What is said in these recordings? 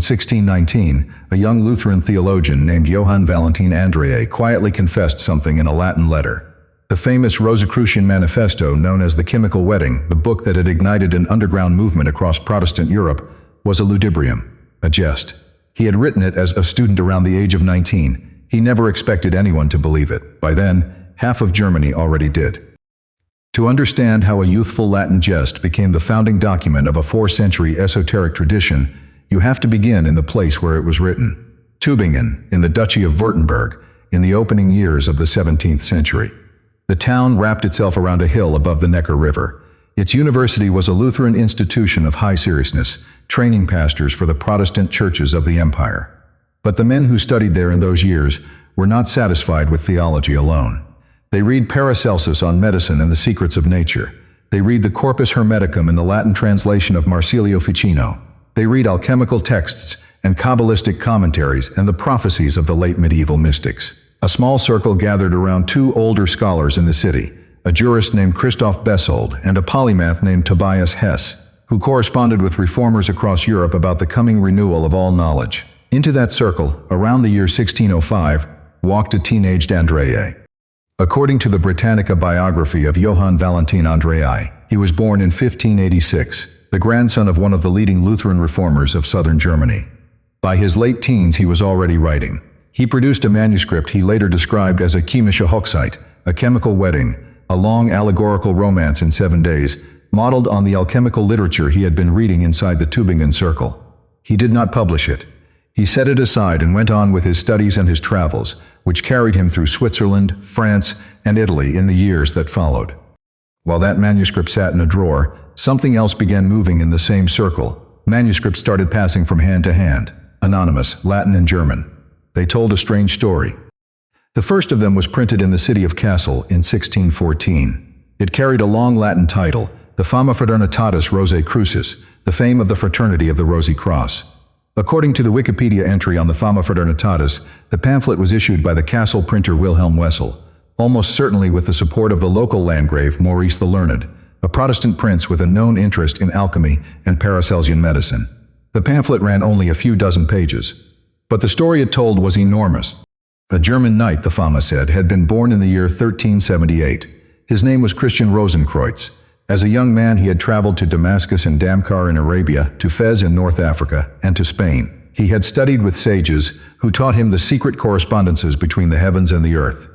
1619, a young Lutheran theologian named Johann Valentin Andreae quietly confessed something in a Latin letter. The famous Rosicrucian Manifesto, known as the Chymical Wedding, the book that had ignited an underground movement across Protestant Europe, was a ludibrium, a jest. He had written it as a student around the age of 19. He never expected anyone to believe it. By then, half of Germany already did. To understand how a youthful Latin jest became the founding document of a 4th-century esoteric tradition, you have to begin in the place where it was written. Tubingen, in the Duchy of Württemberg, in the opening years of the 17th century. The town wrapped itself around a hill above the Neckar River. Its university was a Lutheran institution of high seriousness, training pastors for the Protestant churches of the empire. But the men who studied there in those years were not satisfied with theology alone. They read Paracelsus on medicine and the secrets of nature. They read the Corpus Hermeticum in the Latin translation of Marsilio Ficino. They read alchemical texts and Kabbalistic commentaries and the prophecies of the late medieval mystics. A small circle gathered around two older scholars in the city, a jurist named Christoph Besold and a polymath named Tobias Hess, who corresponded with reformers across Europe about the coming renewal of all knowledge. Into that circle, around the year 1605, walked a teenaged Andreae. According to the Britannica biography of Johann Valentin Andreae, he was born in 1586, the grandson of one of the leading Lutheran reformers of southern Germany. By his late teens, he was already writing. He produced a manuscript he later described as a chemische Hochzeit, a chemical wedding, a long allegorical romance in 7 days, modeled on the alchemical literature he had been reading inside the Tubingen circle. He did not publish it. He set it aside and went on with his studies and his travels, which carried him through Switzerland, France, and Italy in the years that followed. While that manuscript sat in a drawer, something else began moving in the same circle. Manuscripts started passing from hand to hand, anonymous, Latin and German. They told a strange story. The first of them was printed in the city of Kassel in 1614. It carried a long Latin title, the Fama Fraternitatis Rosicrucis, the fame of the fraternity of the Rosenkreuz. According to the Wikipedia entry on the Fama Fraternitatis, the pamphlet was issued by the Kassel printer Wilhelm Wessel, almost certainly with the support of the local landgrave Maurice the Learned, a Protestant prince with a known interest in alchemy and Paracelsian medicine. The pamphlet ran only a few dozen pages. But the story it told was enormous. A German knight, the Fama said, had been born in the year 1378. His name was Christian Rosenkreuz. As a young man, he had traveled to Damascus and Damcar in Arabia, to Fez in North Africa, and to Spain. He had studied with sages who taught him the secret correspondences between the heavens and the earth,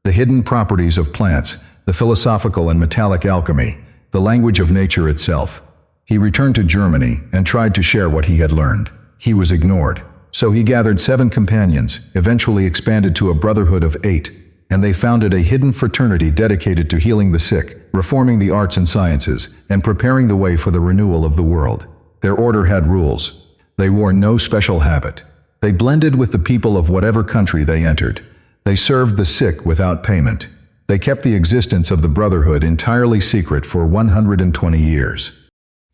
the hidden properties of plants, the philosophical and metallic alchemy, the language of nature itself. He returned to Germany and tried to share what he had learned. He was ignored. So he gathered 7 companions, eventually expanded to a brotherhood of 8, and they founded a hidden fraternity dedicated to healing the sick, reforming the arts and sciences, and preparing the way for the renewal of the world. Their order had rules. They wore no special habit. They blended with the people of whatever country they entered. They served the sick without payment. They kept the existence of the brotherhood entirely secret for 120 years.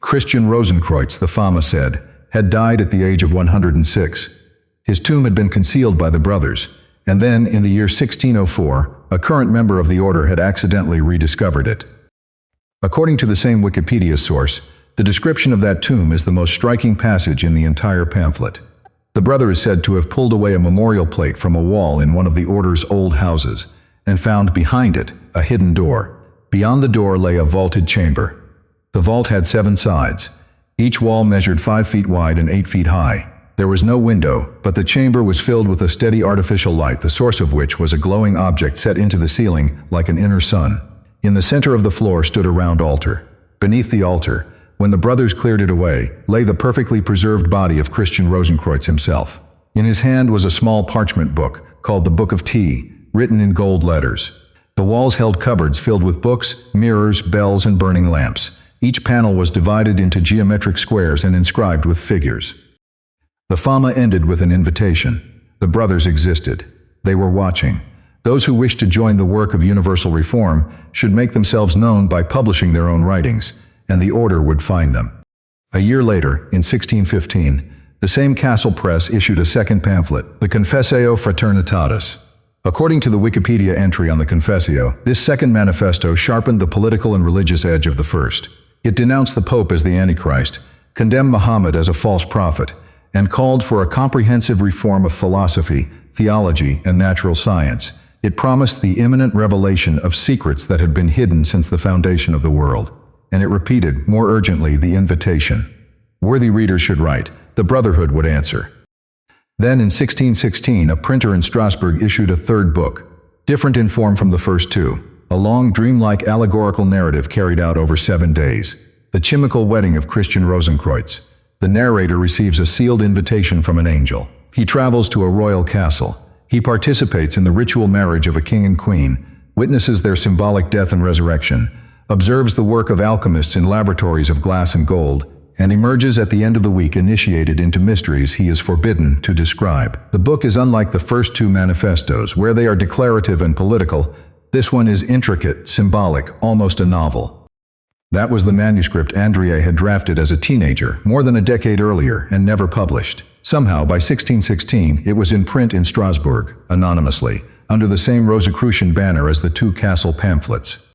Christian Rosenkreuz, the Fama said, had died at the age of 106. His tomb had been concealed by the brothers, and then, in the year 1604, a current member of the order had accidentally rediscovered it. According to the same Wikipedia source, the description of that tomb is the most striking passage in the entire pamphlet. The brother is said to have pulled away a memorial plate from a wall in one of the order's old houses, and found behind it a hidden door. Beyond the door lay a vaulted chamber. The vault had 7 sides. Each wall measured 5 feet wide and 8 feet high. There was no window, but the chamber was filled with a steady artificial light, the source of which was a glowing object set into the ceiling like an inner sun. In the center of the floor stood a round altar. Beneath the altar, when the brothers cleared it away, lay the perfectly preserved body of Christian Rosenkreuz himself. In his hand was a small parchment book, called the Book of Tea, written in gold letters. The walls held cupboards filled with books, mirrors, bells, and burning lamps. Each panel was divided into geometric squares and inscribed with figures. The Fama ended with an invitation. The brothers existed. They were watching. Those who wished to join the work of universal reform should make themselves known by publishing their own writings, and the order would find them. A year later, in 1615, the same Kassel press issued a second pamphlet, the Confessio Fraternitatis. According to the Wikipedia entry on the Confessio, this second manifesto sharpened the political and religious edge of the first. It denounced the Pope as the Antichrist, condemned Muhammad as a false prophet, and called for a comprehensive reform of philosophy, theology, and natural science. It promised the imminent revelation of secrets that had been hidden since the foundation of the world, and it repeated, more urgently, the invitation. Worthy readers should write, the Brotherhood would answer. Then in 1616, a printer in Strasbourg issued a third book, different in form from the first two, a long dreamlike allegorical narrative carried out over 7 days, the Chymical Wedding of Christian Rosenkreuz. The narrator receives a sealed invitation from an angel. He travels to a royal castle. He participates in the ritual marriage of a king and queen, witnesses their symbolic death and resurrection, observes the work of alchemists in laboratories of glass and gold, and emerges at the end of the week initiated into mysteries he is forbidden to describe. The book is unlike the first two manifestos, where they are declarative and political. This one is intricate, symbolic, almost a novel. That was the manuscript Andreae had drafted as a teenager, more than a decade earlier, and never published. Somehow, by 1616, it was in print in Strasbourg, anonymously, under the same Rosicrucian banner as the two castle pamphlets.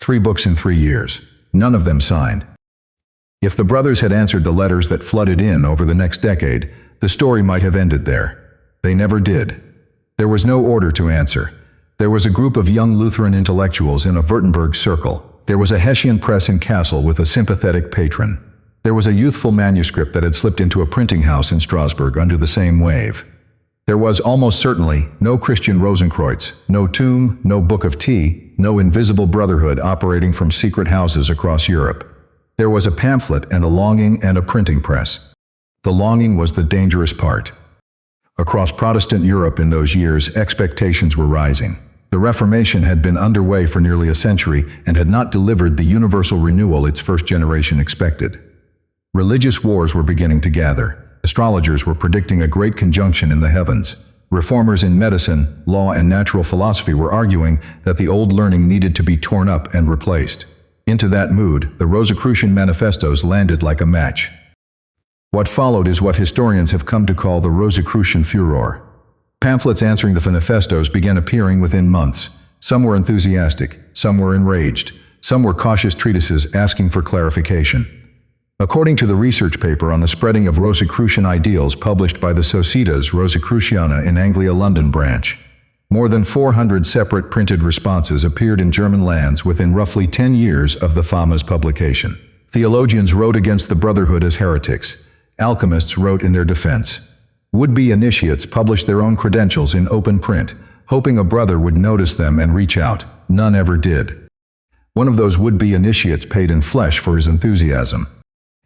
3 books in 3 years, none of them signed. If the brothers had answered the letters that flooded in over the next decade, the story might have ended there. They never did. There was no order to answer. There was a group of young Lutheran intellectuals in a Württemberg circle. There was a Hessian press in Kassel with a sympathetic patron. There was a youthful manuscript that had slipped into a printing house in Strasbourg under the same wave. There was almost certainly no Christian Rosenkreuz, no tomb, no book of tea, no invisible brotherhood operating from secret houses across Europe. There was a pamphlet and a longing and a printing press. The longing was the dangerous part. Across Protestant Europe in those years, expectations were rising. The Reformation had been underway for nearly a century and had not delivered the universal renewal its first generation expected. Religious wars were beginning to gather. Astrologers were predicting a great conjunction in the heavens. Reformers in medicine, law, and natural philosophy were arguing that the old learning needed to be torn up and replaced. Into that mood, the Rosicrucian Manifestos landed like a match. What followed is what historians have come to call the Rosicrucian furor. Pamphlets answering the manifestos began appearing within months. Some were enthusiastic, some were enraged, some were cautious treatises asking for clarification. According to the research paper on the spreading of Rosicrucian ideals published by the Societas Rosicruciana in Anglia London branch, more than 400 separate printed responses appeared in German lands within roughly 10 years of the Fama's publication. Theologians wrote against the Brotherhood as heretics. Alchemists wrote in their defense. Would-be initiates published their own credentials in open print, hoping a brother would notice them and reach out. None ever did. One of those would-be initiates paid in flesh for his enthusiasm.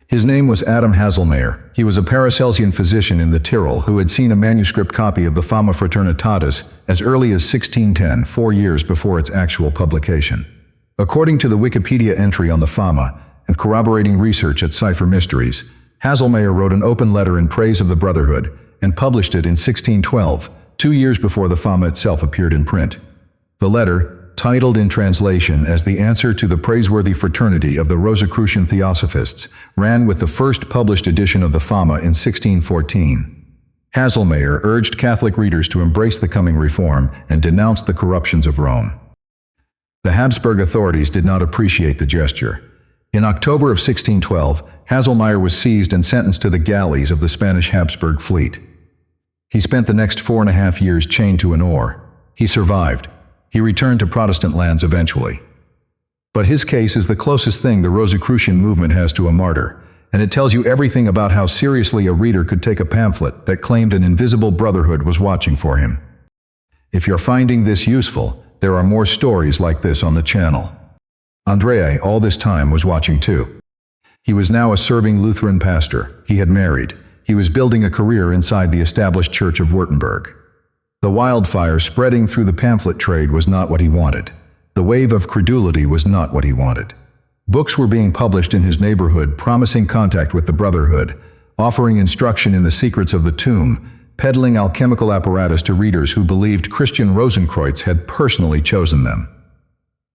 His name was Adam Haselmayer. He was a Paracelsian physician in the Tyrol who had seen a manuscript copy of the Fama Fraternitatis as early as 1610, 4 years before its actual publication. According to the Wikipedia entry on the Fama and corroborating research at Cipher Mysteries, Haselmayer wrote an open letter in praise of the Brotherhood and published it in 1612, 2 years before the Fama itself appeared in print. The letter, titled in translation as the answer to the praiseworthy fraternity of the Rosicrucian Theosophists, ran with the first published edition of the Fama in 1614. Haselmayer urged Catholic readers to embrace the coming reform and denounce the corruptions of Rome. The Habsburg authorities did not appreciate the gesture. In October of 1612, Haselmayer was seized and sentenced to the galleys of the Spanish Habsburg fleet. He spent the next 4.5 years chained to an oar. He survived. He returned to Protestant lands eventually. But his case is the closest thing the Rosicrucian movement has to a martyr, and it tells you everything about how seriously a reader could take a pamphlet that claimed an invisible brotherhood was watching for him. If you're finding this useful, there are more stories like this on the channel. Andreae, all this time, was watching too. He was now a serving Lutheran pastor. He had married. He was building a career inside the established Church of Württemberg. The wildfire spreading through the pamphlet trade was not what he wanted. The wave of credulity was not what he wanted. Books were being published in his neighborhood promising contact with the Brotherhood, offering instruction in the secrets of the tomb, peddling alchemical apparatus to readers who believed Christian Rosenkreuz had personally chosen them.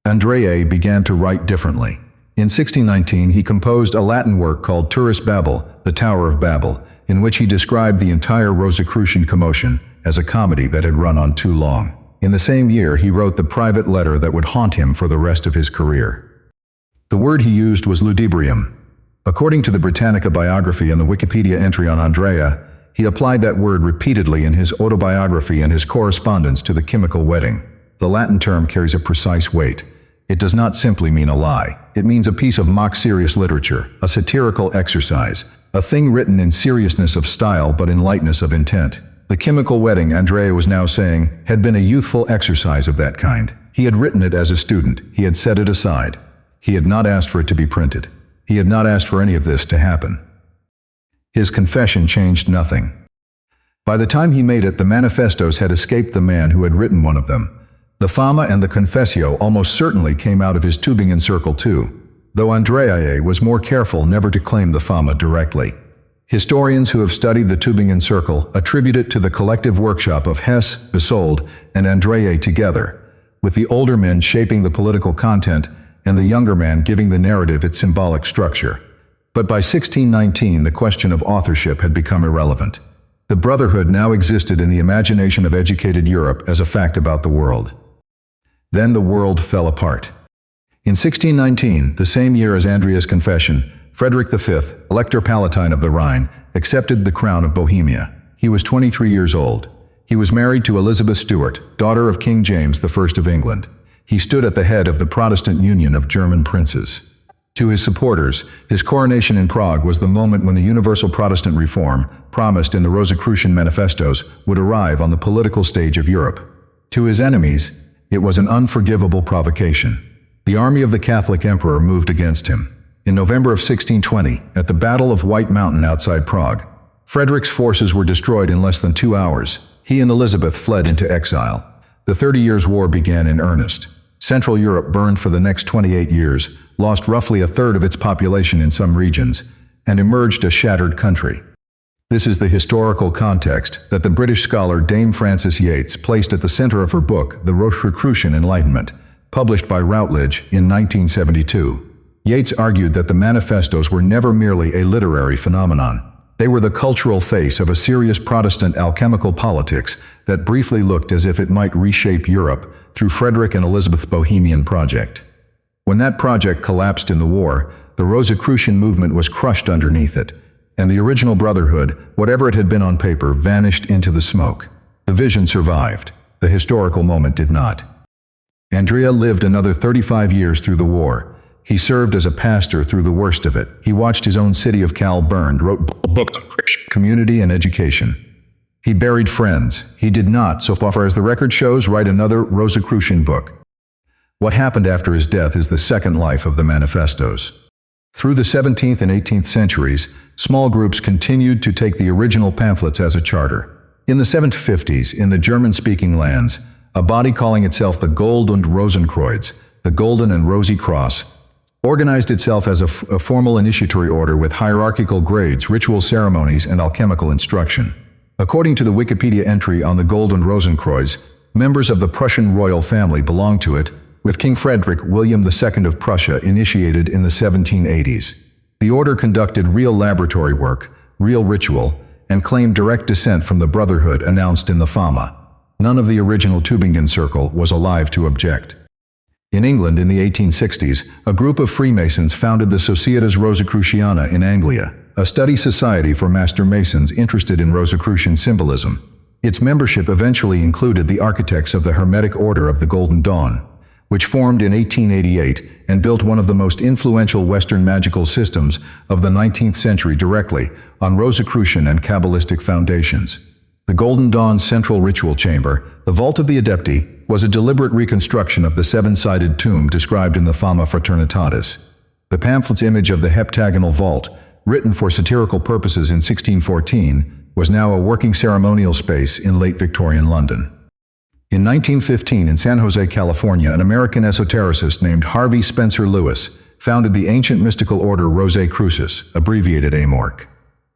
Andreae began to write differently. In 1619, he composed a Latin work called Turris Babel, the Tower of Babel, in which he described the entire Rosicrucian commotion as a comedy that had run on too long. In the same year, he wrote the private letter that would haunt him for the rest of his career. The word he used was ludibrium. According to the Britannica biography and the Wikipedia entry on Andreae, He applied that word repeatedly in his autobiography and his correspondence to the Chymical Wedding. The Latin term carries a precise weight. It does not simply mean a lie. It means a piece of mock-serious literature, a satirical exercise, a thing written in seriousness of style but in lightness of intent. The Chymical Wedding, Andreae was now saying, had been a youthful exercise of that kind. He had written it as a student. He had set it aside. He had not asked for it to be printed. He had not asked for any of this to happen. His confession changed nothing. By the time he made it, the manifestos had escaped the man who had written one of them. The Fama and the Confessio almost certainly came out of his Tubingen circle too, though Andreae was more careful never to claim the Fama directly. Historians who have studied the Tubingen circle attribute it to the collective workshop of Hess, Besold, and Andreae together, with the older men shaping the political content and the younger man giving the narrative its symbolic structure. But by 1619, the question of authorship had become irrelevant. The brotherhood now existed in the imagination of educated Europe as a fact about the world. Then the world fell apart. In 1619, the same year as Andrea's confession, Frederick V, Elector Palatine of the Rhine, accepted the crown of Bohemia. He was 23 years old. He was married to Elizabeth Stuart, daughter of King James I of England. He stood at the head of the Protestant Union of German princes. To his supporters, his coronation in Prague was the moment when the universal Protestant reform, promised in the Rosicrucian Manifestos, would arrive on the political stage of Europe. To his enemies, it was an unforgivable provocation. The army of the Catholic Emperor moved against him. In November of 1620, at the Battle of White Mountain outside Prague, Frederick's forces were destroyed in less than 2 hours. He and Elizabeth fled into exile. The 30 Years' War began in earnest. Central Europe burned for the next 28 years, lost roughly a third of its population in some regions, and emerged a shattered country. This is the historical context that the British scholar Dame Frances Yates placed at the center of her book, The Rosicrucian Enlightenment, published by Routledge in 1972. Yates argued that the manifestos were never merely a literary phenomenon. They were the cultural face of a serious Protestant alchemical politics that briefly looked as if it might reshape Europe through Frederick and Elizabeth's Bohemian project. When that project collapsed in the war, the Rosicrucian movement was crushed underneath it, and the original brotherhood, whatever it had been on paper, vanished into the smoke. The vision survived. The historical moment did not. Andreae lived another 35 years through the war. He served as a pastor through the worst of it. He watched his own city of Cal burned, wrote books on community and education. He buried friends. He did not, so far as the record shows, write another Rosicrucian book. What happened after his death is the second life of the manifestos. Through the 17th and 18th centuries, small groups continued to take the original pamphlets as a charter. In the 750s, in the German-speaking lands, a body calling itself the Gold und Rosenkreuz, the Golden and Rosy Cross, organized itself as a formal initiatory order with hierarchical grades, ritual ceremonies, and alchemical instruction. According to the Wikipedia entry on the Gold und Rosenkreuz, members of the Prussian royal family belonged to it, with King Frederick William II of Prussia initiated in the 1780s. The order conducted real laboratory work, real ritual, and claimed direct descent from the brotherhood announced in the Fama. None of the original Tubingen circle was alive to object. In England in the 1860s, a group of Freemasons founded the Societas Rosicruciana in Anglia, a study society for master masons interested in Rosicrucian symbolism. Its membership eventually included the architects of the Hermetic Order of the Golden Dawn, which formed in 1888 and built one of the most influential Western magical systems of the 19th century directly on Rosicrucian and Kabbalistic foundations. The Golden Dawn's central ritual chamber, the Vault of the Adepti, was a deliberate reconstruction of the seven-sided tomb described in the Fama Fraternitatis. The pamphlet's image of the heptagonal vault, written for satirical purposes in 1614, was now a working ceremonial space in late Victorian London. In 1915, in San Jose, California, an American esotericist named Harvey Spencer Lewis founded the ancient mystical order Rosicrucians, abbreviated AMORC.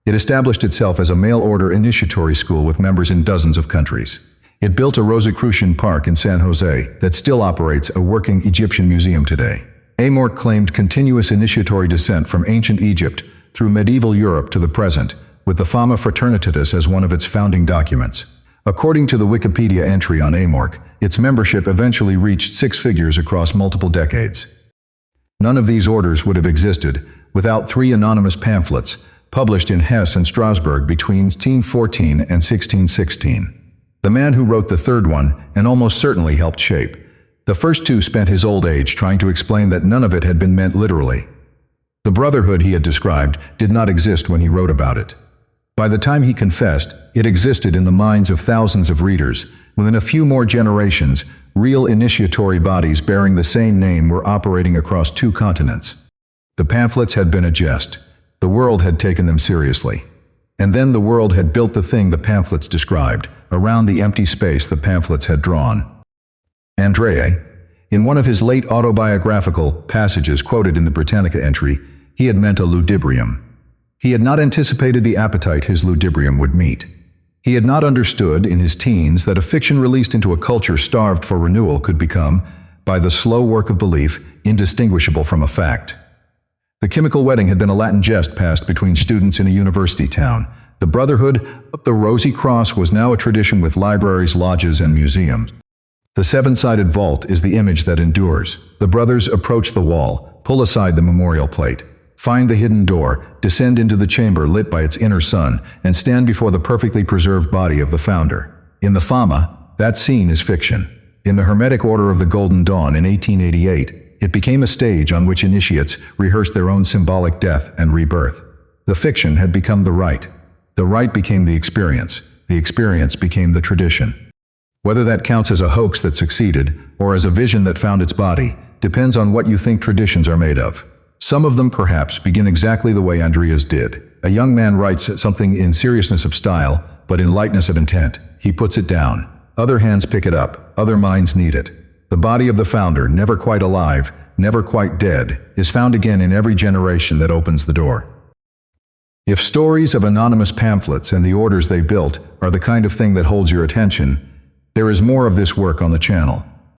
It established itself as a mail-order initiatory school with members in dozens of countries. It built a Rosicrucian park in San Jose that still operates a working Egyptian museum today. AMORC claimed continuous initiatory descent from ancient Egypt through medieval Europe to the present, with the Fama Fraternitatis as one of its founding documents. According to the Wikipedia entry on AMORC, its membership eventually reached 6 figures across multiple decades. None of these orders would have existed without 3 anonymous pamphlets, published in Hesse and Strasbourg between 1614 and 1616. The man who wrote the third one, and almost certainly helped shape. The first two spent his old age trying to explain that none of it had been meant literally. The brotherhood he had described did not exist when he wrote about it. By the time he confessed, it existed in the minds of thousands of readers. Within a few more generations, real initiatory bodies bearing the same name were operating across 2 continents. The pamphlets had been a jest. The world had taken them seriously. And then the world had built the thing the pamphlets described, around the empty space the pamphlets had drawn. Andreae, in one of his late autobiographical passages quoted in the Britannica entry, he had meant a ludibrium. He had not anticipated the appetite his ludibrium would meet. He had not understood in his teens that a fiction released into a culture starved for renewal could become, by the slow work of belief, indistinguishable from a fact. The Chymical Wedding had been a Latin jest passed between students in a university town. The brotherhood of the Rosenkreuz was now a tradition with libraries, lodges, and museums. The 7-sided vault is the image that endures. The brothers approach the wall, pull aside the memorial plate, find the hidden door, descend into the chamber lit by its inner sun, and stand before the perfectly preserved body of the founder. In the Fama, that scene is fiction. In the Hermetic Order of the Golden Dawn in 1888, it became a stage on which initiates rehearsed their own symbolic death and rebirth. The fiction had become the rite. The rite became the experience. The experience became the tradition. Whether that counts as a hoax that succeeded, or as a vision that found its body, depends on what you think traditions are made of. Some of them, perhaps, begin exactly the way Andrea's did. A young man writes something in seriousness of style, but in lightness of intent. He puts it down. Other hands pick it up. Other minds need it. The body of the founder, never quite alive, never quite dead, is found again in every generation that opens the door. If stories of anonymous pamphlets and the orders they built are the kind of thing that holds your attention, there is more of this work on the channel.